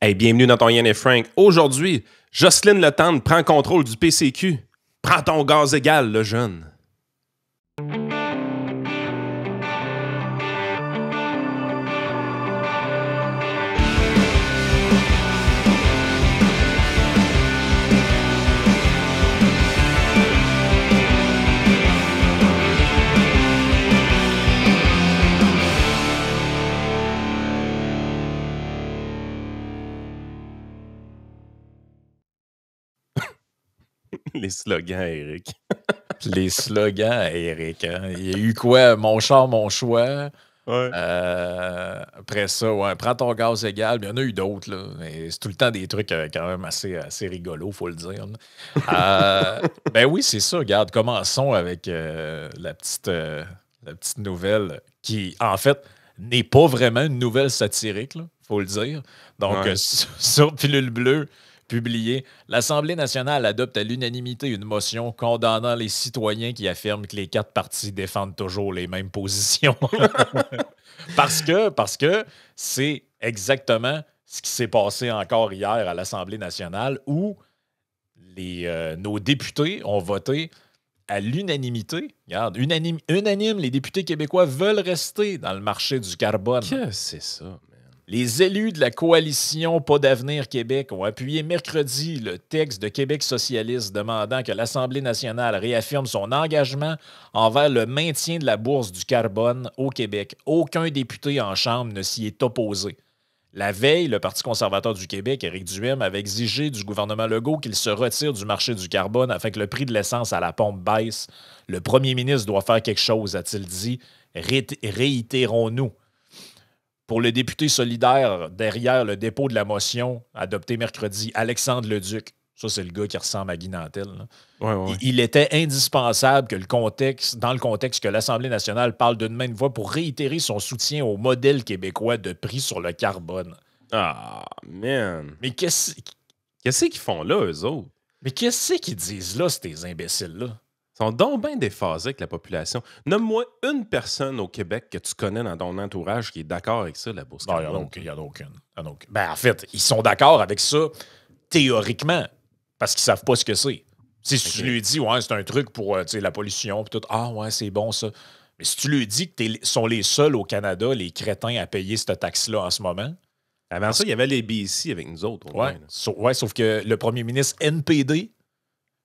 Hey, bienvenue dans ton Yann et Frank. Aujourd'hui, Jocelyne Le Tendre prend contrôle du PCQ. Prends ton gaz égal, le jeune. Les slogans, Eric. Les slogans, Eric. Hein? Il y a eu quoi? Mon char, mon choix. Ouais. Après ça, ouais, prends ton gaz égal. Il y en a eu d'autres. Là. Mais c'est tout le temps des trucs quand même assez rigolos, faut le dire. Ben oui, c'est ça. Regarde, commençons avec la petite nouvelle qui, en fait, n'est pas vraiment une nouvelle satirique, faut le dire. Donc, Ouais. sur Pilule Bleue, publié, l'Assemblée nationale adopte à l'unanimité une motion condamnant les citoyens qui affirment que les quatre partis défendent toujours les mêmes positions. Parce que c'est exactement ce qui s'est passé encore hier à l'Assemblée nationale où nos députés ont voté à l'unanimité. Regarde, unanime, les députés québécois veulent rester dans le marché du carbone. Qu'est-ce que c'est ça, man? Les élus de la coalition Pas d'avenir Québec ont appuyé mercredi le texte de Québec socialiste demandant que l'Assemblée nationale réaffirme son engagement envers le maintien de la bourse du carbone au Québec. Aucun député en Chambre ne s'y est opposé. La veille, le Parti conservateur du Québec, Éric Duhem, avait exigé du gouvernement Legault qu'il se retire du marché du carbone afin que le prix de l'essence à la pompe baisse. Le premier ministre doit faire quelque chose, a-t-il dit. Réitérons-nous. Pour le député solidaire derrière le dépôt de la motion adoptée mercredi, Alexandre Leduc, ça c'est le gars qui ressemble à Guy Nantel, Ouais. Il était indispensable que dans le contexte que l'Assemblée nationale parle d'une même voix pour réitérer son soutien au modèle québécois de prix sur le carbone. Ah, man. Mais qu'est-ce qu'ils font là, eux autres? Mais qu'est-ce qu'ils disent là, ces imbéciles-là? Ils sont donc bien déphasés avec la population. Nomme-moi une personne au Québec que tu connais dans ton entourage qui est d'accord avec ça, la bourse Non, carbone. il n'y en a aucune. Ben, en fait, ils sont d'accord avec ça théoriquement, parce qu'ils ne savent pas ce que c'est. Si tu lui dis, ouais, c'est un truc pour la pollution, puis tout, ah ouais, c'est bon ça. Mais si tu lui dis que sont les seuls au Canada, les crétins, à payer cette taxe-là en ce moment. Avant ça, il y avait les BC avec nous autres. Sauf que le premier ministre NPD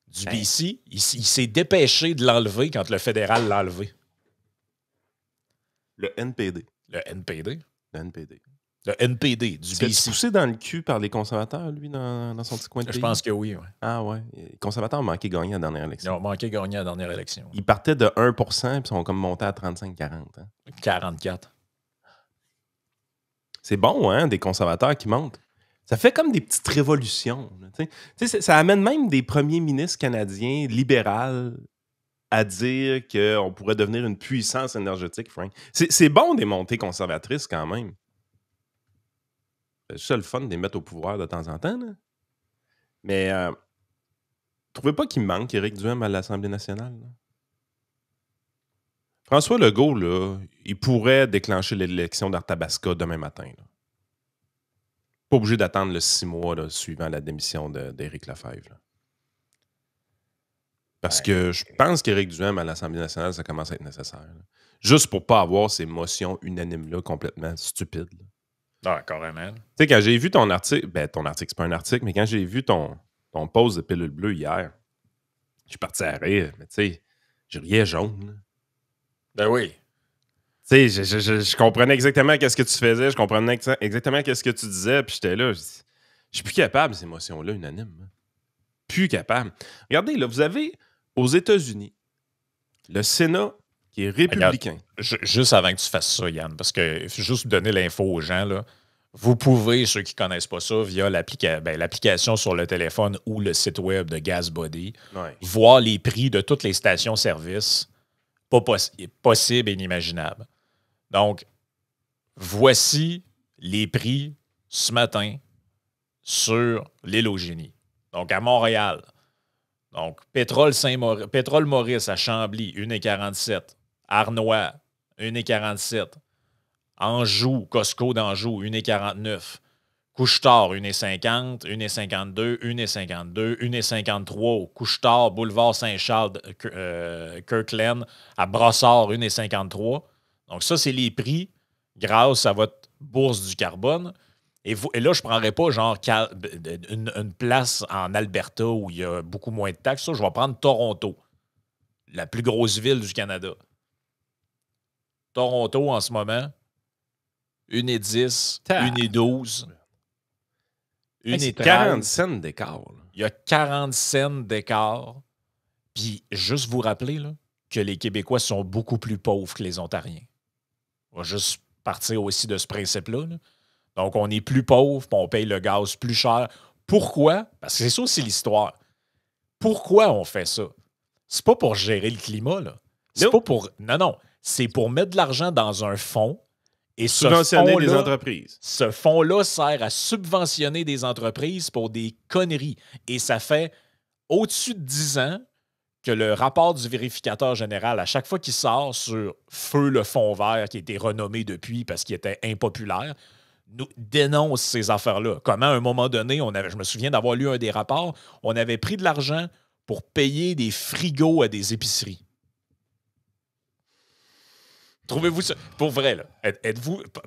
du BC, il s'est dépêché de l'enlever quand le fédéral l'a enlevé. Le NPD. Le NPD? Le NPD. Le NPD du BC. C'est poussé dans le cul par les conservateurs, lui, dans son petit coin de pays? Je pense que oui. Ah ouais. Les conservateurs ont manqué gagner à la dernière élection. Ils ont manqué gagner à la dernière élection. Ils partaient de 1% puis sont comme montés à 35-40. Hein? 44. C'est bon, hein, des conservateurs qui montent. Ça fait comme des petites révolutions. Ça amène même des premiers ministres canadiens libéraux à dire qu'on pourrait devenir une puissance énergétique, Frank. C'est bon des montées conservatrices quand même. C'est ça le fun de les mettre au pouvoir de temps en temps. Là. Mais trouvez pas qu'il manque Éric Duhem à l'Assemblée nationale? Là? François Legault, là, il pourrait déclencher l'élection d'Arthabasca demain matin. Là. Pas obligé d'attendre le 6 mois là, suivant la démission d'Éric Lefebvre. Là. Parce que je pense qu'Éric Duhem à l'Assemblée nationale, ça commence à être nécessaire. Là. Juste pour pas avoir ces motions unanimes-là complètement stupides. Là. Ah, carrément. Tu sais, quand j'ai vu ton article, ton article, c'est pas un article, mais quand j'ai vu ton post de Pilule Bleue hier, je suis parti à rire, mais tu sais, je riais jaune. Là. Ben oui. Tu sais, je comprenais exactement qu'est-ce que tu faisais, je comprenais exactement qu'est-ce que tu disais, puis j'étais là, je suis plus capable, ces émotions-là, unanimes. Hein. Plus capable. Regardez, là, vous avez, aux États-Unis, le Sénat qui est républicain. Regarde, juste avant que tu fasses ça, Yann, parce que juste donner l'info aux gens, là, vous pouvez, ceux qui ne connaissent pas ça, via l'application sur le téléphone ou le site web de GasBuddy, voir les prix de toutes les stations-service, pas possible et inimaginable. Donc, voici les prix ce matin sur l'île aux Génies. Donc, à Montréal. Donc, Pétrole Maurice à Chambly, 1,47. Arnois, 1,47. Anjou, Costco d'Anjou, 1,49. Couche-Tard, 1,50, 1,52, 1,52, 1,53 au Couche-Tard, boulevard Saint-Charles, Kirkland, à Brossard, 1,53. Donc, ça, c'est les prix grâce à votre bourse du carbone. Et là, je ne prendrais pas genre une place en Alberta où il y a beaucoup moins de taxes. Ça, je vais prendre Toronto, la plus grosse ville du Canada. Toronto, en ce moment, 1,10, 1,12. C'est 40 cents d'écart. Il y a 40 cents d'écart. Puis, juste vous rappeler là, que les Québécois sont beaucoup plus pauvres que les Ontariens. On va juste partir aussi de ce principe-là. Là. Donc, on est plus pauvre, puis on paye le gaz plus cher. Pourquoi? Parce que c'est ça aussi l'histoire. Pourquoi on fait ça? C'est pas pour gérer le climat, là. C'est pas pour... Non. C'est pour mettre de l'argent dans un fonds et subventionner des entreprises. Ce fonds-là sert à subventionner des entreprises pour des conneries. Et ça fait au-dessus de 10 ans que le rapport du vérificateur général, à chaque fois qu'il sort sur Feu le fond vert, qui a été renommé depuis parce qu'il était impopulaire, nous dénonce ces affaires-là. Comment, à un moment donné, je me souviens d'avoir lu un des rapports, on avait pris de l'argent pour payer des frigos à des épiceries. Trouvez-vous ça? Pour vrai, là,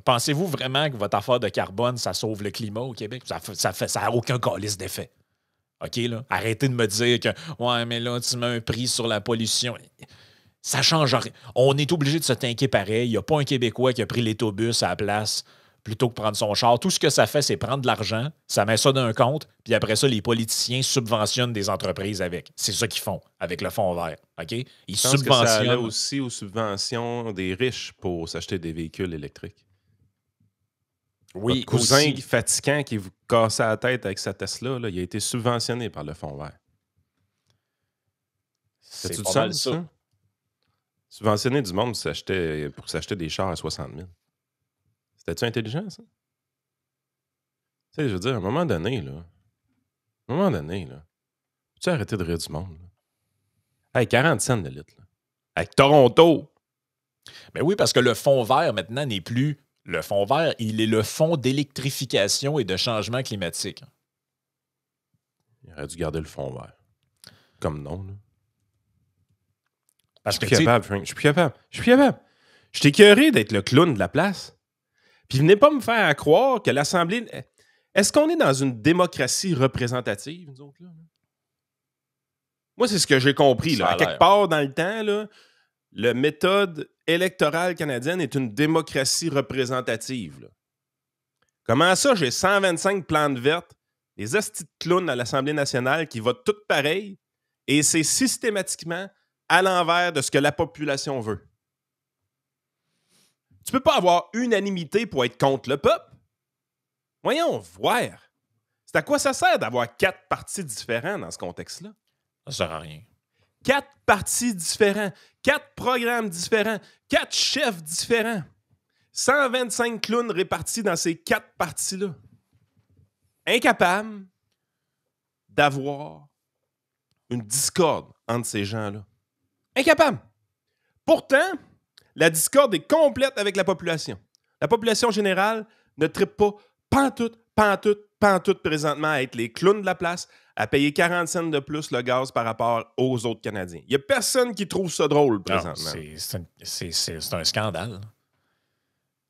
pensez-vous vraiment que votre affaire de carbone, ça sauve le climat au Québec? Ça n'a aucun calice d'effet. OK, là? Arrêtez de me dire que ouais, mais là, tu mets un prix sur la pollution. Ça change rien. On est obligé de se tanker pareil. Il n'y a pas un Québécois qui a pris l'autobus à la place plutôt que prendre son char. Tout ce que ça fait, c'est prendre de l'argent, ça met ça d'un compte, puis après ça, les politiciens subventionnent des entreprises avec. C'est ça qu'ils font avec le fonds vert. OK? Ils subventionnent. Que ça allait aussi aux subventions des riches pour s'acheter des véhicules électriques. Oui, votre cousin aussi. fatigant qui vous cassait la tête avec sa Tesla, là, il a été subventionné par le fonds vert. C'est pas mal ça. Subventionner du monde pour s'acheter des chars à 60 000. C'était-tu intelligent, ça? Tu sais, je veux dire, à un moment donné, tu arrêter de rire du monde? Là? Hey, 40 cents de litre. Là. Avec Toronto! Ben oui, parce que le fonds vert, maintenant, n'est plus le fonds vert. Il est le fonds d'électrification et de changement climatique. Il aurait dû garder le fonds vert. Comme nom, là. Parce je suis capable, Frank. Je suis plus capable. Je t'ai écœuré d'être le clown de la place. Puis venez pas me faire croire que l'Assemblée... Est-ce qu'on est dans une démocratie représentative, nous autres, là? Moi, c'est ce que j'ai compris. Là. À quelque part dans le temps, là, la méthode électorale canadienne est une démocratie représentative. Là. Comment ça, j'ai 125 plantes vertes, des hosties de clowns à l'Assemblée nationale qui votent toutes pareilles, et c'est systématiquement à l'envers de ce que la population veut. Tu peux pas avoir unanimité pour être contre le peuple. Voyons voir. C'est à quoi ça sert d'avoir 4 partis différents dans ce contexte-là? Ça sert à rien. 4 partis différents, 4 programmes différents, 4 chefs différents. 125 clowns répartis dans ces 4 partis-là. Incapable d'avoir une discorde entre ces gens-là. Incapable. Pourtant, la discorde est complète avec la population. La population générale ne trippe pas pantoute présentement à être les clowns de la place, à payer 40 cents de plus le gaz par rapport aux autres Canadiens. Il n'y a personne qui trouve ça drôle présentement. C'est un scandale.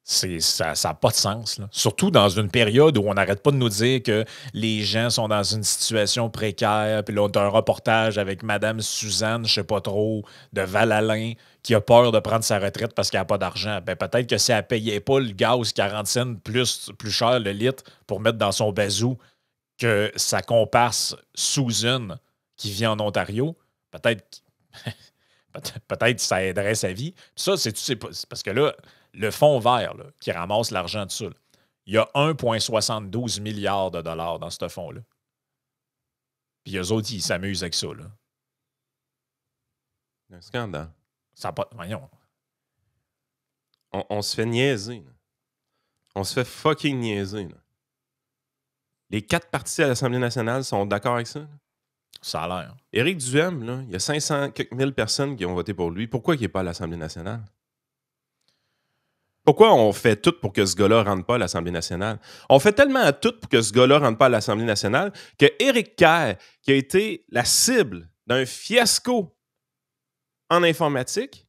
Ça n'a pas de sens. Là. Surtout dans une période où on n'arrête pas de nous dire que les gens sont dans une situation précaire. Puis là, on a un reportage avec Madame Suzanne, je ne sais pas trop, de Val-Alain, qui a peur de prendre sa retraite parce qu'elle n'a pas d'argent. Ben, peut-être que si elle ne payait pas le gaz 40 cents plus cher le litre pour mettre dans son bazou que sa comparse Susan qui vit en Ontario, peut-être que ça aiderait sa vie. Puis ça, c'est parce que là, le fonds vert là, qui ramasse l'argent de ça, là, il y a 1,72 milliard de dollars dans ce fonds-là. Puis eux autres, ils s'amusent avec ça. Là. Un scandale. Ça pas... Voyons. On se fait niaiser. Là. On se fait fucking niaiser. Là. Les 4 partis à l'Assemblée nationale sont d'accord avec ça? Là? Ça a l'air. Éric Duhaime, là, il y a 500 quelques mille personnes qui ont voté pour lui. Pourquoi il n'est pas à l'Assemblée nationale? Pourquoi on fait tout pour que ce gars-là ne rentre pas à l'Assemblée nationale? On fait tellement tout pour que ce gars-là ne rentre pas à l'Assemblée nationale que Éric Kerr, qui a été la cible d'un fiasco en informatique,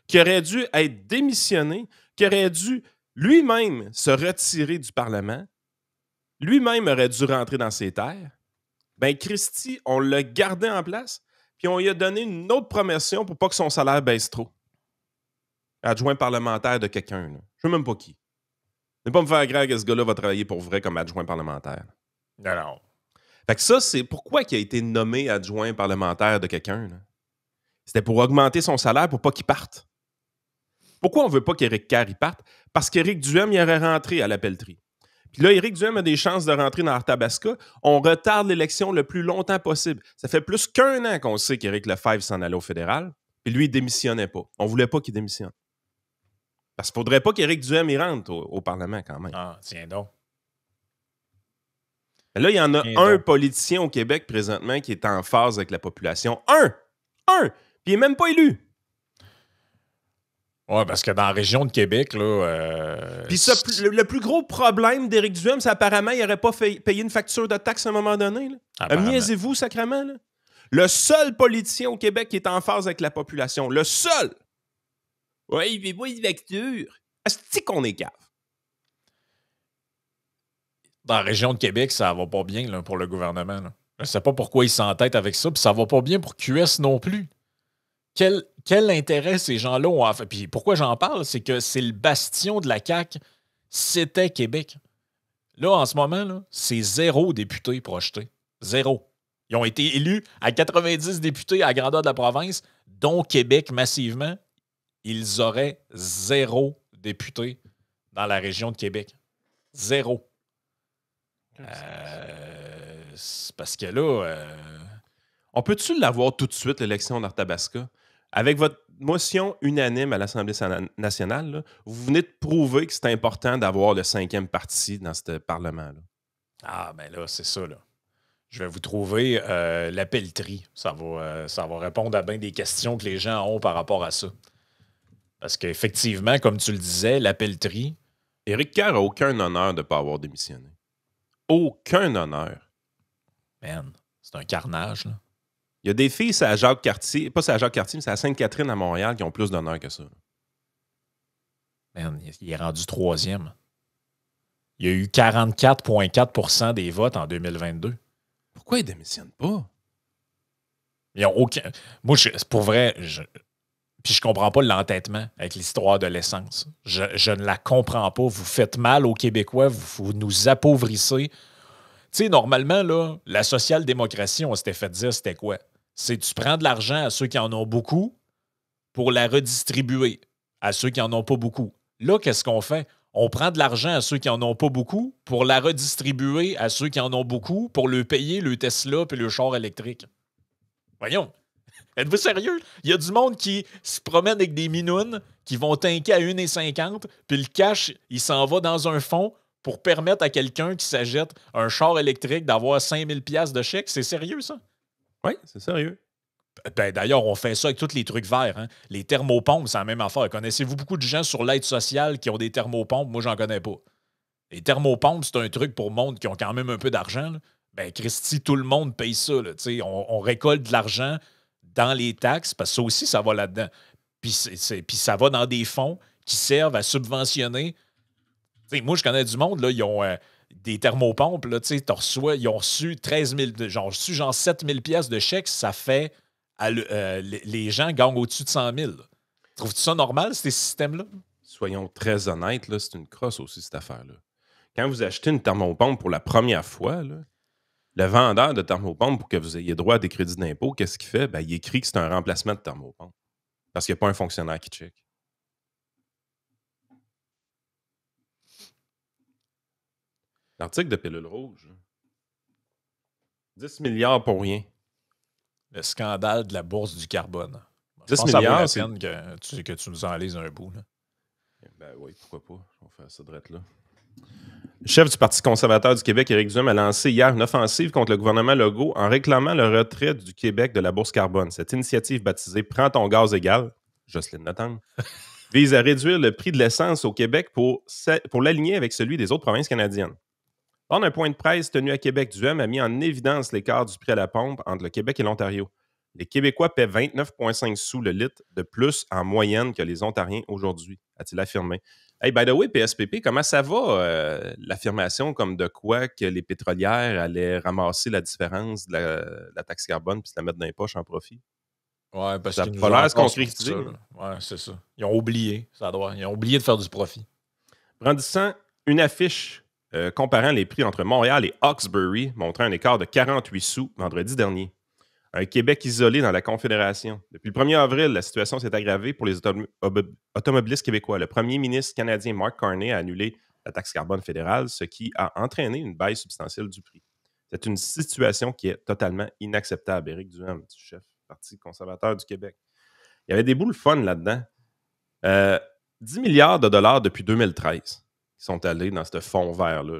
qui aurait dû être démissionné, qui aurait dû lui-même se retirer du Parlement, lui-même aurait dû rentrer dans ses terres, ben Christy, on l'a gardé en place, puis on lui a donné une autre promotion pour pas que son salaire baisse trop. Adjoint parlementaire de quelqu'un. Là. Je sais même pas qui. Ne pas me faire croire que ce gars-là va travailler pour vrai comme adjoint parlementaire. Non. Fait que ça, c'est pourquoi il a été nommé adjoint parlementaire de quelqu'un. Là. C'était pour augmenter son salaire pour pas qu'il parte. Pourquoi on veut pas qu'Éric Kerr y parte? Parce qu'Éric Duhem y aurait rentré à la pelleterie. Puis là, Éric Duhem a des chances de rentrer dans Arthabasca. On retarde l'élection le plus longtemps possible. Ça fait plus qu'1 an qu'on sait qu'Éric Lefebvre s'en allait au fédéral. Puis lui, il démissionnait pas. On voulait pas qu'il démissionne. Parce qu'il faudrait pas qu'Éric Duhem y rentre au Parlement quand même. Ah, tiens donc. Là, il y en a un politicien au Québec présentement qui est en phase avec la population. Un! Puis il n'est même pas élu. Oui, parce que dans la région de Québec, là... Puis le plus gros problème d'Éric Duhem, c'est apparemment qu'il n'aurait pas payé une facture de taxe à un moment donné. Niaisez-vous, sacrément. Là. Le seul politicien au Québec qui est en phase avec la population. Le seul! Oui, il fait pas une facture. Est-ce qu'on est cave? Dans la région de Québec, ça va pas bien là, pour le gouvernement. Là. Je sais pas pourquoi ils s'entêtent avec ça, puis ça va pas bien pour QS non plus. Quel intérêt ces gens-là ont à faire? Puis pourquoi j'en parle, c'est que c'est le bastion de la CAQ, c'était Québec. Là, en ce moment, là, c'est 0 députés projetés. 0. Ils ont été élus à 90 députés à la grandeur de la province, dont Québec massivement. Ils auraient 0 députés dans la région de Québec. 0. C'est parce que là... On peut-tu l'avoir tout de suite, l'élection d'Arthabasca? Avec votre motion unanime à l'Assemblée nationale, là, vous venez de prouver que c'est important d'avoir le 5e parti dans ce Parlement-là. Ah, ben là, c'est ça, là. Je vais vous trouver la pelleterie. Ça va répondre à bien des questions que les gens ont par rapport à ça. Parce qu'effectivement, comme tu le disais, la pelleterie... Éric Kerr n'a aucun honneur de ne pas avoir démissionné. Aucun honneur. Man, c'est un carnage, là. Il y a des filles, c'est à Jacques-Cartier, pas c'est à Jacques-Cartier, mais c'est à Sainte-Catherine à Montréal qui ont plus d'honneur que ça. Man, il est rendu 3e. Il y a eu 44,4 % des votes en 2022. Pourquoi il ne démissionne pas? Ils n'ont aucun... Moi, pour vrai, puis je comprends pas l'entêtement avec l'histoire de l'essence. Je ne la comprends pas. Vous faites mal aux Québécois, vous nous appauvrissez. Tu sais, normalement, là, la social-démocratie, on s'était fait dire, c'était quoi? C'est tu prends de l'argent à ceux qui en ont beaucoup pour la redistribuer à ceux qui en ont pas beaucoup. Là, qu'est-ce qu'on fait? On prend de l'argent à ceux qui en ont pas beaucoup pour la redistribuer à ceux qui en ont beaucoup pour le payer le Tesla et le char électrique. Voyons. Êtes-vous sérieux? Il y a du monde qui se promène avec des minounes qui vont tanker à 1,50 puis le cash, il s'en va dans un fonds pour permettre à quelqu'un qui s'achète un char électrique d'avoir 5000 $ de chèque. C'est sérieux, ça? Oui, c'est sérieux. Ben, d'ailleurs, on fait ça avec tous les trucs verts. Hein? Les thermopompes, c'est la même affaire. Connaissez-vous beaucoup de gens sur l'aide sociale qui ont des thermopompes? Moi, j'en connais pas. Les thermopompes, c'est un truc pour le monde qui ont quand même un peu d'argent. Là. Ben, Christy, tout le monde paye ça. Là, on récolte de l'argent dans les taxes, parce que ça aussi, ça va là-dedans. Puis ça va dans des fonds qui servent à subventionner. T'sais, moi, je connais du monde, là, ils ont des thermopompes, là, ils ont reçu 13 000, genre 7 000 $ de chèques, ça fait... les gens gagnent au-dessus de 100 000. Trouves-tu ça normal, ces systèmes-là? Soyons très honnêtes, là, c'est une crosse aussi, cette affaire-là. Quand vous achetez une thermopompe pour la première fois, là, le vendeur de thermopompe, pour que vous ayez droit à des crédits d'impôt, qu'est-ce qu'il fait? Ben, il écrit que c'est un remplacement de thermopompe. Parce qu'il n'y a pas un fonctionnaire qui check. L'article de Pilule Rouge. 10 milliards pour rien. Le scandale de la bourse du carbone. 10 milliards, ça vaut la peine que tu nous en lises un bout. Là. Ben oui, pourquoi pas. On va faire ça direct là. Le chef du Parti conservateur du Québec, Éric Duhem, a lancé hier une offensive contre le gouvernement Legault en réclamant le retrait du Québec de la bourse carbone. Cette initiative baptisée « Prends ton gaz égal », Jocelyne Nathan, vise à réduire le prix de l'essence au Québec pour l'aligner avec celui des autres provinces canadiennes. Lors d'un point de presse tenu à Québec, Duhem a mis en évidence l'écart du prix à la pompe entre le Québec et l'Ontario. Les Québécois paient 29,5 sous le litre de plus en moyenne que les Ontariens aujourd'hui, a-t-il affirmé. Hey, by the way, PSPP, comment ça va, l'affirmation comme de quoi que les pétrolières allaient ramasser la différence de la taxe carbone puis se la mettre dans les poches en profit? Ouais, parce Ça qu'ils n'a nous pas ont l'air de se encore sorti concrétiser. ça. Ouais, c'est ça. Ils ont oublié, ça doit. Ils ont oublié de faire du profit. Brandissant une affiche comparant les prix entre Montréal et Hawkesbury montrant un écart de 48 sous vendredi dernier. Un Québec isolé dans la Confédération. Depuis le 1er avril, la situation s'est aggravée pour les automobilistes québécois. Le premier ministre canadien Mark Carney a annulé la taxe carbone fédérale, ce qui a entraîné une baisse substantielle du prix. C'est une situation qui est totalement inacceptable. Éric Duhem, chef du Parti conservateur du Québec. Il y avait des boules fun là-dedans. 10 milliards de dollars depuis 2013 qui sont allés dans ce fonds vert-là.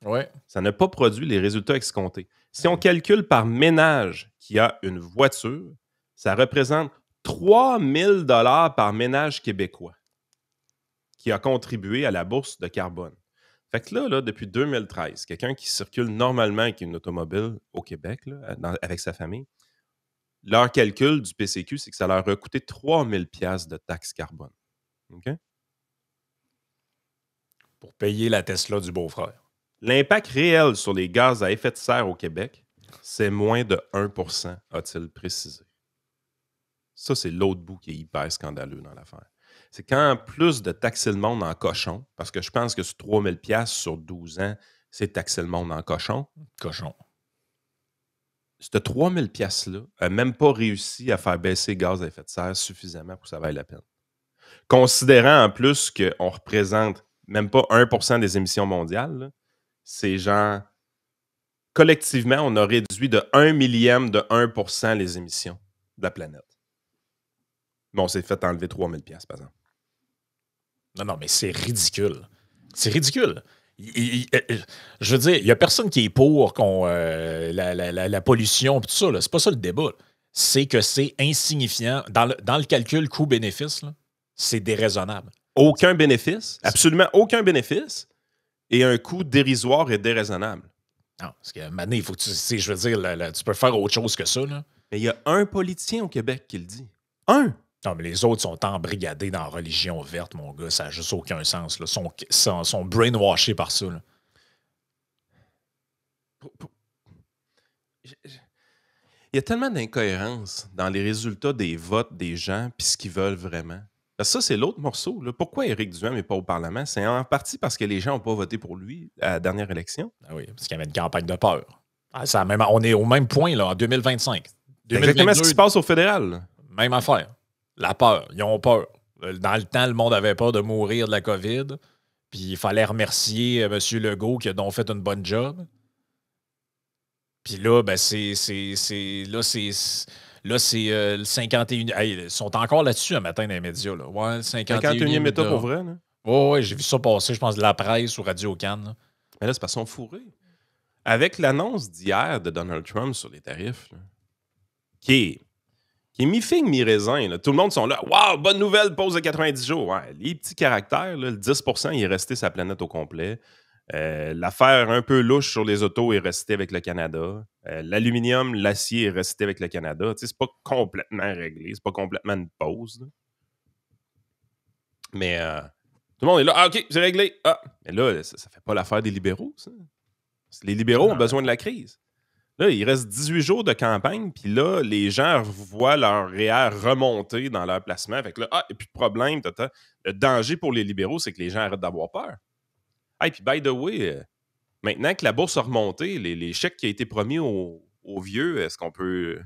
Ouais. Ça n'a pas produit les résultats escomptés. Si on calcule par ménage qui a une voiture, ça représente 3 000 $ par ménage québécois qui a contribué à la bourse de carbone. Fait que là, depuis 2013, quelqu'un qui circule normalement avec une automobile au Québec, là, avec sa famille, leur calcul du PCQ, c'est que ça leur a coûté 3 000 $ de taxe carbone. OK? Pour payer la Tesla du beau-frère. L'impact réel sur les gaz à effet de serre au Québec, c'est moins de 1%, a-t-il précisé. Ça, c'est l'autre bout qui est hyper scandaleux dans l'affaire. C'est quand, en plus de taxer le monde en cochon, parce que je pense que sur 3 000 $ sur 12 ans, c'est taxer le monde en cochon. Cochon. Ce 3 000 $ n'a même pas réussi à faire baisser les gaz à effet de serre suffisamment pour que ça vaille la peine. Considérant en plus qu'on représente même pas 1% des émissions mondiales, là, c'est genre, collectivement, on a réduit de 1 millième de 1% les émissions de la planète. Mais on s'est fait enlever 3 000 $ par exemple. Non, mais c'est ridicule. C'est ridicule. Je veux dire, il n'y a personne qui est pour la pollution et tout ça. C'est pas ça le débat. C'est que c'est insignifiant. Dans le calcul coût-bénéfice, là, c'est déraisonnable. Aucun bénéfice, absolument aucun bénéfice, et un coût dérisoire et déraisonnable. Non, parce que maintenant, il faut que je veux dire, tu peux faire autre chose que ça. Là. Mais il y a un politicien au Québec qui le dit. Un! Non, mais les autres sont embrigadés dans la religion verte, mon gars. Ça n'a juste aucun sens. Ils sont brainwashés par ça. Là. Il y a tellement d'incohérences dans les résultats des votes des gens puis ce qu'ils veulent vraiment. Parce que ça, c'est l'autre morceau. Là. Pourquoi Éric Duhem n'est pas au Parlement? C'est en partie parce que les gens n'ont pas voté pour lui à la dernière élection. Ah oui, parce qu'il y avait une campagne de peur. On est au même point là, en 2025. C'est exactement ce qui se passe au fédéral. Là. Même affaire. La peur. Ils ont peur. Dans le temps, le monde avait peur de mourir de la COVID. Puis il fallait remercier M. Legault qui a donc fait une bonne job. Puis là, ben c'est le 51. Hey, ils sont encore là-dessus un matin dans les médias. Là. Ouais, le 51e État pour vrai. Là. Ouais, j'ai vu ça passer, je pense, de la presse ou Radio-Can. Mais là, c'est parce qu'ils sont fourrés. Avec l'annonce d'hier de Donald Trump sur les tarifs, là, qui est mi-figue, mi-raisin. Là. Tout le monde sont là. Waouh, bonne nouvelle, pause de 90 jours. Ouais, les petits caractères, là, le 10%, il est resté sa planète au complet. L'affaire un peu louche sur les autos est restée avec le Canada. L'aluminium, l'acier est resté avec le Canada. Tu sais, c'est pas complètement réglé. C'est pas complètement une pause. Là. Mais tout le monde est là. Ah, OK, c'est réglé. Ah. Mais là, ça fait pas l'affaire des libéraux, ça. Les libéraux ont besoin de la crise. Là, il reste 18 jours de campagne, puis là, les gens voient leur REER remonter dans leur placement. Fait que là, il n'y a plus de problème. Le danger pour les libéraux, c'est que les gens arrêtent d'avoir peur. Et puis, by the way, maintenant que la bourse a remonté, les chèques qui ont été promis aux vieux, est-ce qu'on peut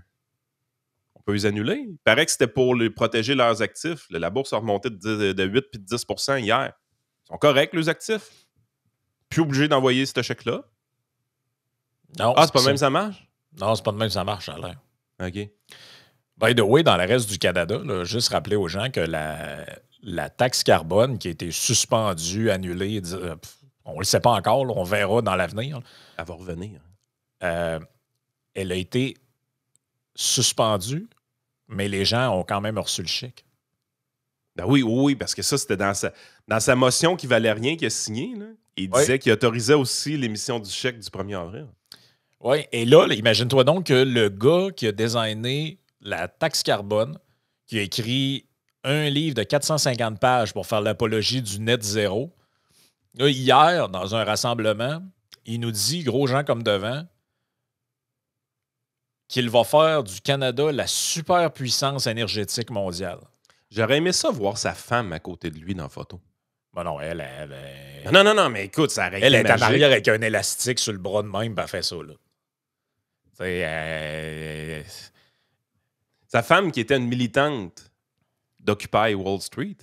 les annuler? Il paraît que c'était pour protéger leurs actifs. La bourse a remonté de 8 puis de 10 % hier. Ils sont corrects, les actifs. Plus obligés d'envoyer ce chèque-là. Non, c'est pas de même ça marche? Non, c'est pas de même ça marche, ça a l'air. OK. By the way, dans le reste du Canada, là, juste rappeler aux gens que la taxe carbone qui a été suspendue, annulée, on ne le sait pas encore, là, on verra dans l'avenir. Elle va revenir. Elle a été suspendue, mais les gens ont quand même reçu le chèque. Ben oui, oui, oui, parce que ça, c'était dans sa motion qui valait rien qu'il a signé. Là. Il Oui. disait qu'il autorisait aussi l'émission du chèque du 1er avril. Oui, et là, imagine-toi donc que le gars qui a designé la taxe carbone, qui a écrit un livre de 450 pages pour faire l'apologie du net zéro, là, hier, dans un rassemblement, il nous dit, gros gens comme devant, qu'il va faire du Canada la superpuissance énergétique mondiale. J'aurais aimé ça voir sa femme à côté de lui dans la photo. Ben non, Non, mais écoute, ça aurait été elle est en magique. arrière avec un élastique sur le bras de même, ben elle fait ça, là. Sa femme qui était une militante d'Occupy Wall Street.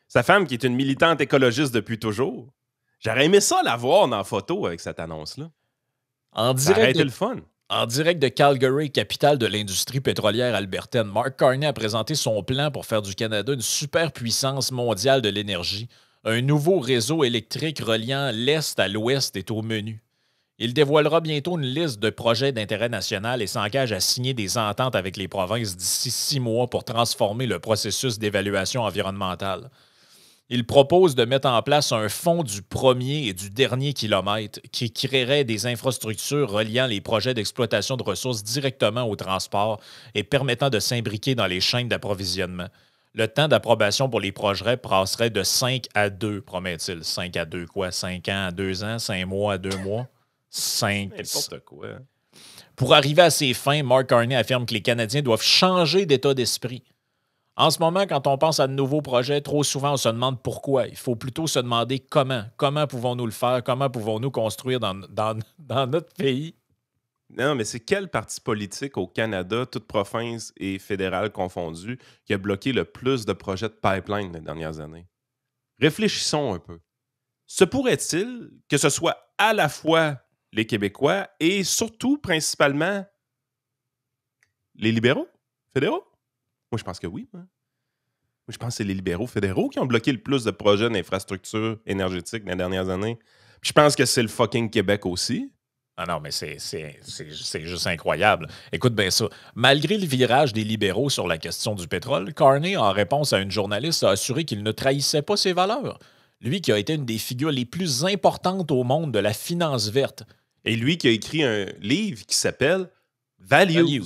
Sa femme qui est une militante écologiste depuis toujours. J'aurais aimé ça la voir dans la photo avec cette annonce-là. Ça aurait été le fun. En direct de Calgary, capitale de l'industrie pétrolière albertaine, Mark Carney a présenté son plan pour faire du Canada une superpuissance mondiale de l'énergie. Un nouveau réseau électrique reliant l'Est à l'Ouest est au menu. Il dévoilera bientôt une liste de projets d'intérêt national et s'engage à signer des ententes avec les provinces d'ici 6 mois pour transformer le processus d'évaluation environnementale. Il propose de mettre en place un fonds du premier et du dernier kilomètre qui créerait des infrastructures reliant les projets d'exploitation de ressources directement au transport et permettant de s'imbriquer dans les chaînes d'approvisionnement. Le temps d'approbation pour les projets passerait de 5 à 2, promet-il. 5 à 2 quoi? 5 ans à 2 ans? 5 mois à 2 mois? 5... N'importe quoi. Pour arriver à ces fins, Mark Carney affirme que les Canadiens doivent changer d'état d'esprit. En ce moment, quand on pense à de nouveaux projets, trop souvent, on se demande pourquoi. Il faut plutôt se demander comment. Comment pouvons-nous le faire? Comment pouvons-nous construire dans notre pays? Non, mais c'est quel parti politique au Canada, toute province et fédérale confondues, qui a bloqué le plus de projets de pipeline les dernières années? Réfléchissons un peu. Se pourrait-il que ce soit à la fois les Québécois et surtout, principalement, les libéraux fédéraux? Moi, je pense que oui. Moi, je pense que c'est les libéraux fédéraux qui ont bloqué le plus de projets d'infrastructures énergétiques dans les dernières années. Puis je pense que c'est le fucking Québec aussi. Ah non, mais c'est juste incroyable. Écoute bien ça. Malgré le virage des libéraux sur la question du pétrole, Carney, en réponse à une journaliste, a assuré qu'il ne trahissait pas ses valeurs. Lui qui a été une des figures les plus importantes au monde de la finance verte. Et lui qui a écrit un livre qui s'appelle Values.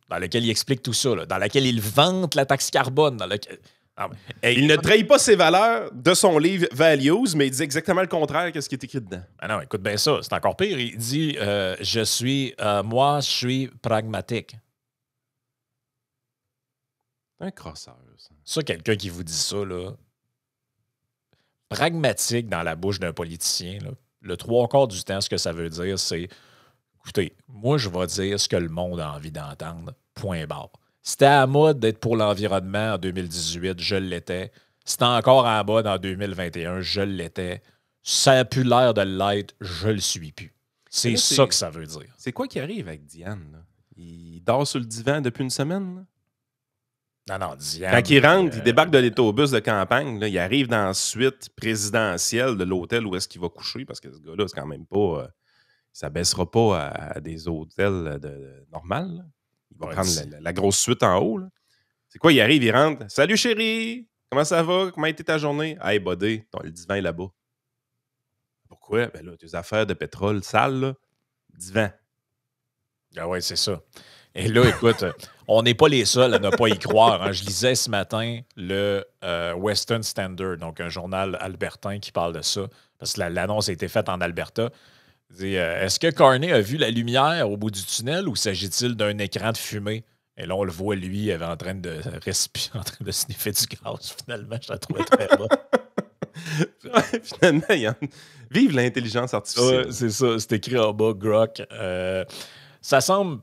Dans lequel il explique tout ça, là, dans lequel il vante la taxe carbone. Il ne trahit pas ses valeurs de son livre Values, mais il dit exactement le contraire de ce qui est écrit dedans. Ah non, écoute bien ça, c'est encore pire. Il dit moi, je suis pragmatique. C'est un crosseur, ça. Ça, quelqu'un qui vous dit ça, là, pragmatique dans la bouche d'un politicien, là, le 3/4 du temps, ce que ça veut dire, c'est écoutez, moi, je vais dire ce que le monde a envie d'entendre. Point barre. C'était à la mode d'être pour l'environnement en 2018, je l'étais. C'était encore en mode en 2021, je l'étais. Ça a plus l'air de l'être, je le suis plus. C'est ça que ça veut dire. C'est quoi qui arrive avec Diane? Là? Il dort sur le divan depuis une semaine? Là? Non, Diane... Quand il rentre, il débarque de l'autobus de campagne, là, il arrive dans la suite présidentielle de l'hôtel où est-ce qu'il va coucher, parce que ce gars-là, c'est quand même pas... ça baissera pas à des hôtels normales. Là. Il va prendre la grosse suite en haut. Là. C'est quoi, il arrive, il rentre. « Salut chérie! Comment ça va? Comment a été ta journée? »« Hey, buddy, le divan est là-bas. » Pourquoi? Ben là, tes affaires de pétrole sales, là, divan. Ah ouais, c'est ça. Et là, écoute, on n'est pas les seuls à ne pas y croire. Hein. Je lisais ce matin le Western Standard, donc un journal albertain qui parle de ça, parce que l'annonce a été faite en Alberta. Est-ce que Carney a vu la lumière au bout du tunnel ou s'agit-il d'un écran de fumée? Et là, on le voit, lui, en train de respirer, en train de sniffer du gaz. Finalement, je la trouvais très bonne. Finalement, vive l'intelligence artificielle. C'est ça, c'est écrit en bas, Grok. Ça semble...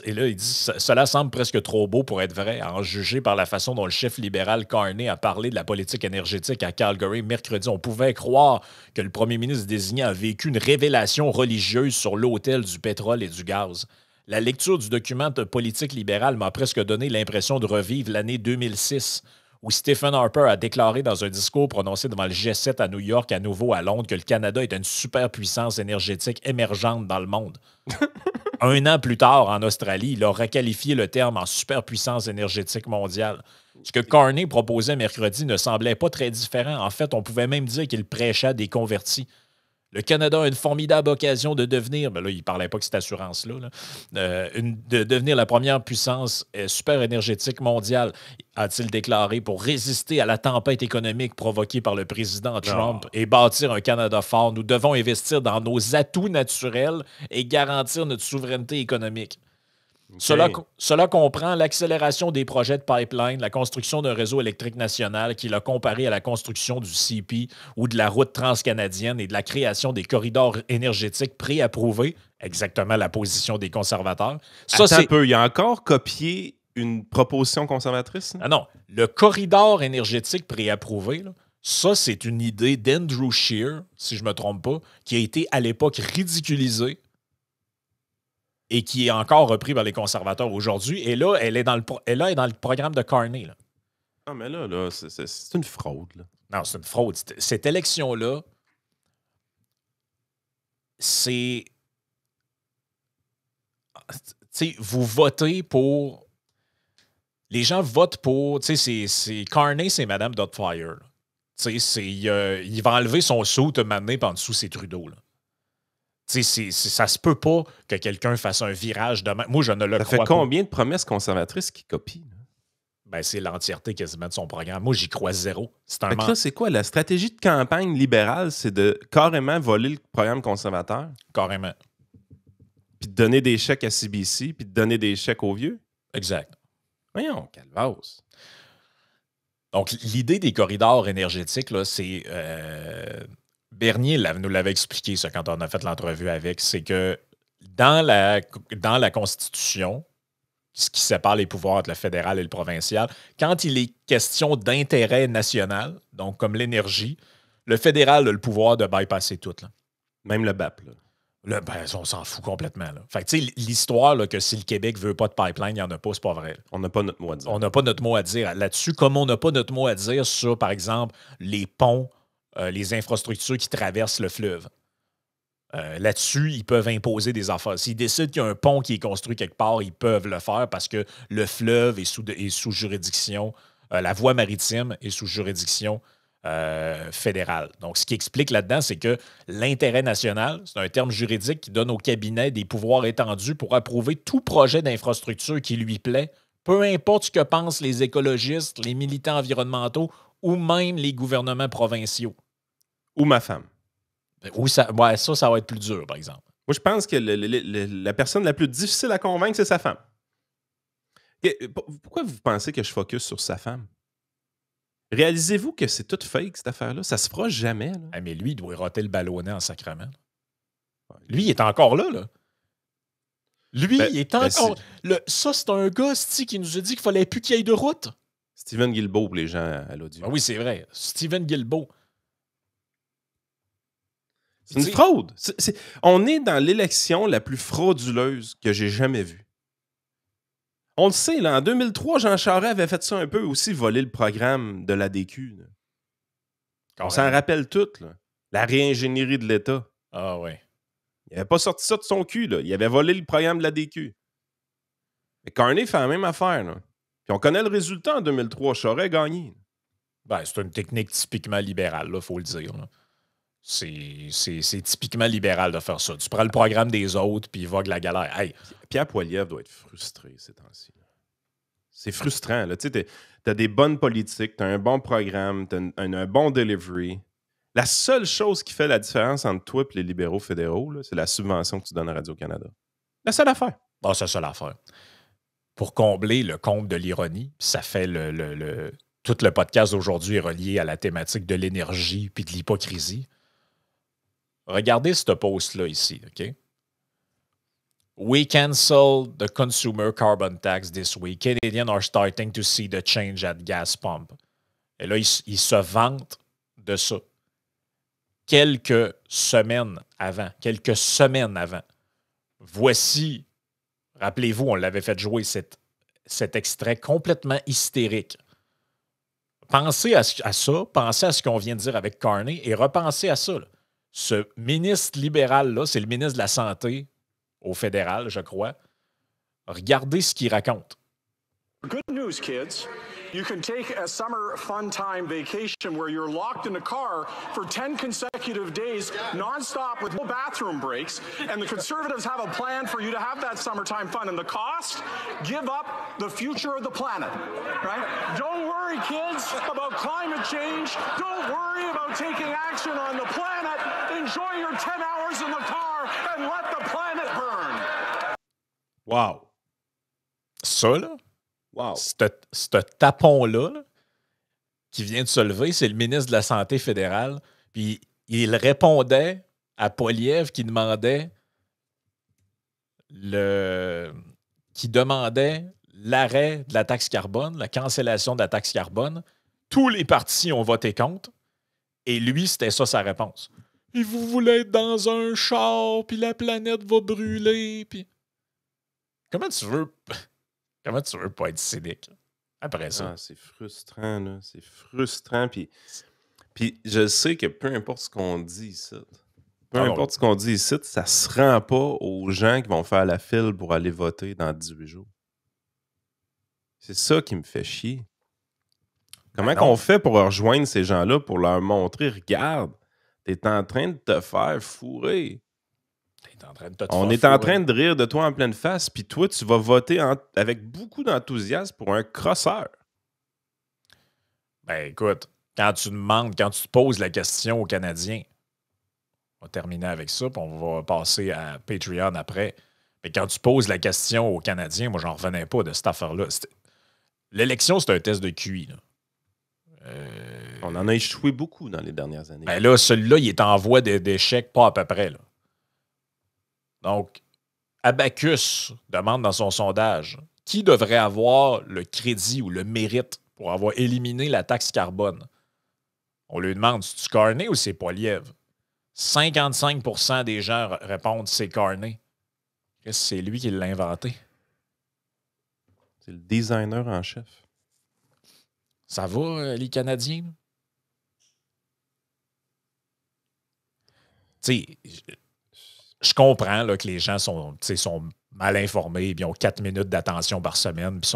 et là, il dit cela semble presque trop beau pour être vrai, à en juger par la façon dont le chef libéral Carney a parlé de la politique énergétique à Calgary mercredi. On pouvait croire que le premier ministre désigné a vécu une révélation religieuse sur l'autel du pétrole et du gaz. La lecture du document de politique libérale m'a presque donné l'impression de revivre l'année 2006, où Stephen Harper a déclaré dans un discours prononcé devant le G7 à New York, à nouveau à Londres, que le Canada est une superpuissance énergétique émergente dans le monde. Un an plus tard, en Australie, il a requalifié le terme en superpuissance énergétique mondiale. Ce que Carney proposait mercredi ne semblait pas très différent. En fait, on pouvait même dire qu'il prêchait à des convertis. Le Canada a une formidable occasion de devenir, ben là, il ne parlait pas que cette assurance-là, de devenir la première puissance super énergétique mondiale, a-t-il déclaré, pour résister à la tempête économique provoquée par le président Trump et bâtir un Canada fort. Nous devons investir dans nos atouts naturels et garantir notre souveraineté économique. Okay. Cela comprend l'accélération des projets de pipeline, la construction d'un réseau électrique national qu'il a comparé à la construction du CP ou de la route transcanadienne et de la création des corridors énergétiques préapprouvés, exactement la position des conservateurs. Ça, attends un peu, il a encore copié une proposition conservatrice? Ah non, le corridor énergétique préapprouvé, là, ça, c'est une idée d'Andrew Scheer, si je ne me trompe pas, qui a été à l'époque ridiculisée et qui est encore repris par les conservateurs aujourd'hui. Et là, elle est dans le programme de Carney. Là. Non, mais là c'est une fraude. Là. Non, c'est une fraude. Cette élection-là, c'est... T'sais, vous votez pour... Les gens votent pour... Carney, c'est Madame Doubtfire. Il va enlever son saut de m'amener par en dessous, c'est Trudeau. Là. Ça se peut pas que quelqu'un fasse un virage demain. Moi, je ne le crois pas. Ça fait combien de promesses conservatrices qu'il copie? Ben, c'est l'entièreté quasiment de son programme. Moi, j'y crois zéro. C'est quoi? La stratégie de campagne libérale, c'est de carrément voler le programme conservateur? Carrément. Puis de donner des chèques à CBC, puis de donner des chèques aux vieux? Exact. Voyons, calvasse. Donc, l'idée des corridors énergétiques, là, c'est... Bernier nous l'avait expliqué, ça, quand on a fait l'entrevue avec, c'est que dans la Constitution, ce qui sépare les pouvoirs entre le fédéral et le provincial, quand il est question d'intérêt national, donc comme l'énergie, le fédéral a le pouvoir de bypasser tout. Là. Même le BAP. Là. On s'en fout complètement. Là. Fait que, tu sais, l'histoire là, que si le Québec veut pas de pipeline, il n'y en a pas, c'est pas vrai. Là. On n'a pas notre mot à dire. On n'a pas notre mot à dire là-dessus, comme on n'a pas notre mot à dire sur, par exemple, les ponts, les infrastructures qui traversent le fleuve. Là-dessus, ils peuvent imposer des affaires. S'ils décident qu'il y a un pont qui est construit quelque part, ils peuvent le faire parce que le fleuve est sous juridiction, la voie maritime est sous juridiction fédérale. Donc, ce qui explique là-dedans, c'est que l'intérêt national, c'est un terme juridique qui donne au cabinet des pouvoirs étendus pour approuver tout projet d'infrastructure qui lui plaît, peu importe ce que pensent les écologistes, les militants environnementaux ou même les gouvernements provinciaux. Ou ma femme. Oui, ça va être plus dur, par exemple. Moi, je pense que la personne la plus difficile à convaincre, c'est sa femme. Pourquoi vous pensez que je focus sur sa femme? Réalisez-vous que c'est tout fake, cette affaire-là? Ça se fera jamais. Là. Ah, mais lui, il doit roter le ballonnet en sacrament. Lui, il est encore là. Lui, il est encore... Ça, c'est un gars qui nous a dit qu'il fallait plus qu'il y ait de route. Stephen Guilbeault, pour les gens à l'audio. Ah oui, c'est vrai. Stephen Guilbeault. C'est une fraude. On est dans l'élection la plus frauduleuse que j'ai jamais vue. On le sait, là, en 2003, Jean Charest avait fait ça un peu aussi, voler le programme de l'ADQ. On s'en rappelle tout. Là. La réingénierie de l'État. Ah oui. Il n'avait pas sorti ça de son cul. Là. Il avait volé le programme de l'ADQ. Mais Carney fait la même affaire. Là. Puis on connaît le résultat en 2003. Charest a gagné. Ben, c'est une technique typiquement libérale, il faut le dire. Là. C'est typiquement libéral de faire ça. Tu prends le programme des autres, puis il vogue la galère. Hey. Pierre Poilievre doit être frustré ces temps-ci. C'est frustrant. Tu sais, t'as des bonnes politiques, t'as un bon programme, t'as un bon delivery. La seule chose qui fait la différence entre toi et les libéraux fédéraux, là, c'est la subvention que tu donnes à Radio-Canada. La seule affaire. Ah, c'est la seule affaire. Pour combler le comble de l'ironie, ça fait tout le podcast d'aujourd'hui est relié à la thématique de l'énergie puis de l'hypocrisie. Regardez ce post-là ici, OK? We cancel the consumer carbon tax this week. Canadians are starting to see the change at gas pump. Et là, ils se vantent de ça. Quelques semaines avant. Voici, rappelez-vous, on l'avait fait jouer cet extrait complètement hystérique. Pensez à ça, pensez à ce qu'on vient de dire avec Carney et repensez à ça. Là. Ce ministre libéral-là, c'est le ministre de la Santé au fédéral, je crois. Regardez ce qu'il raconte. Good news, kids. You can take a summer fun time vacation where you're locked in a car for 10 consecutive days, nonstop with no bathroom breaks, and the Conservatives have a plan for you to have that summertime fun. And the cost? Give up the future of the planet, right? Don't worry, kids, about climate change. Don't worry about taking action on the planet. Enjoy your 10 hours in the car and let the planet burn. Wow. Ça, là, Wow. ce tapon-là, là, qui vient de se lever, c'est le ministre de la Santé fédérale. Puis il répondait à Poilievre qui demandait l'arrêt de la taxe carbone, la cancellation de la taxe carbone. Tous les partis ont voté contre. Et lui, c'était ça sa réponse. Et vous voulez être dans un char, puis la planète va brûler, puis... Comment tu veux pas être cynique après ça? Ah, c'est frustrant, là. C'est frustrant. Puis je sais que peu importe ce qu'on dit ici, ça se rend pas aux gens qui vont faire la file pour aller voter dans 18 jours. C'est ça qui me fait chier. Comment qu'on fait pour rejoindre ces gens-là, pour leur montrer, regarde, t'es en train de te faire fourrer. On est en train de rire de toi en pleine face, puis toi, tu vas voter avec beaucoup d'enthousiasme pour un crosseur. Ben écoute, quand tu te poses la question aux Canadiens, on va terminer avec ça, puis on va passer à Patreon après. Mais quand tu poses la question aux Canadiens, moi, j'en revenais pas de cette affaire-là. L'élection, c'est un test de QI, là. On en a échoué beaucoup dans les dernières années. Ben là, celui-là, il est en voie d'échec, pas à peu près, là. Donc, Abacus demande dans son sondage qui devrait avoir le crédit ou le mérite pour avoir éliminé la taxe carbone. On lui demande, c'est-tu Carney ou c'est Poilievre? 55% des gens répondent c'est Carney. C'est lui qui l'a inventé. C'est le designer en chef. Ça va, les Canadiens? Tu sais, je comprends là, que les gens sont mal informés, puis ils ont 4 minutes d'attention par semaine, puis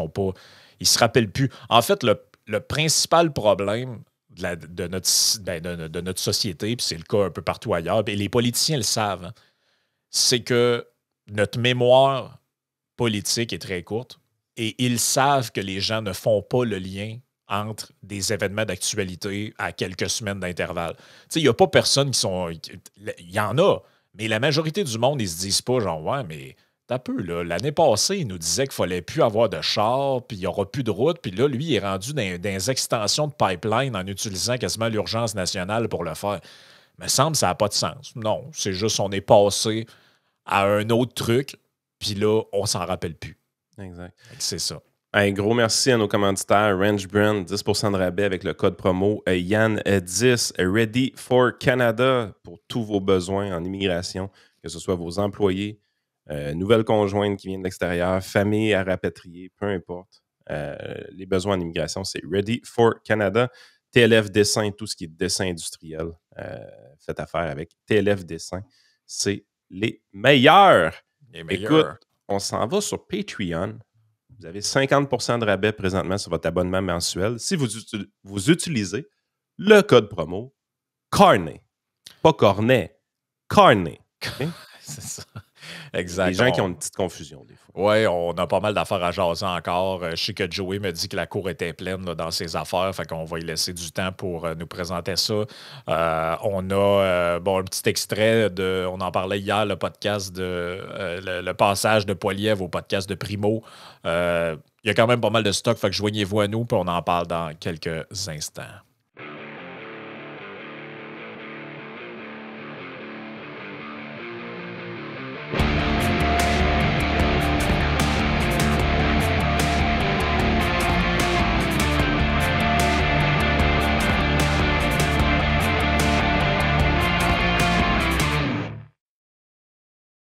ils se rappellent plus. En fait, le principal problème de notre société, puis c'est le cas un peu partout ailleurs, et les politiciens le savent, hein, c'est que notre mémoire politique est très courte et ils savent que les gens ne font pas le lien entre des événements d'actualité à quelques semaines d'intervalle. Il n'y a pas personne qui sont... Il y en a, mais la majorité du monde, ils se disent pas genre « Ouais, mais t'as peu, là. L'année passée, il nous disait qu'il fallait plus avoir de char, puis il n'y aura plus de route, puis là, lui, il est rendu dans des extensions de pipeline en utilisant quasiment l'urgence nationale pour le faire. » Me semble que ça n'a pas de sens. Non, c'est juste on est passé à un autre truc, puis là, on s'en rappelle plus. Exact. C'est ça. Un gros merci à nos commanditaires. Range Brand, 10% de rabais avec le code promo. Yann 10, Ready for Canada pour tous vos besoins en immigration, que ce soit vos employés, nouvelles conjointes qui viennent de l'extérieur, famille à rapatrier, peu importe. Les besoins en immigration, c'est Ready for Canada. TLF Dessin, tout ce qui est dessin industriel, faites affaire avec TLF Dessin. C'est les meilleurs. Écoute, on s'en va sur Patreon. Vous avez 50% de rabais présentement sur votre abonnement mensuel si vous utilisez le code promo Carney. Pas Cornet, Carney. Okay? C'est ça. Exact. Les gens qui ont une petite confusion des fois. Oui, on a pas mal d'affaires à jaser encore. Je sais que Joey me dit que la cour était pleine là, dans ses affaires, fait qu'on va y laisser du temps pour nous présenter ça. On a un petit extrait on en parlait hier, le podcast le passage de Poilievre au podcast de Primo. Il y a quand même pas mal de stock, fait que joignez-vous à nous, puis on en parle dans quelques instants.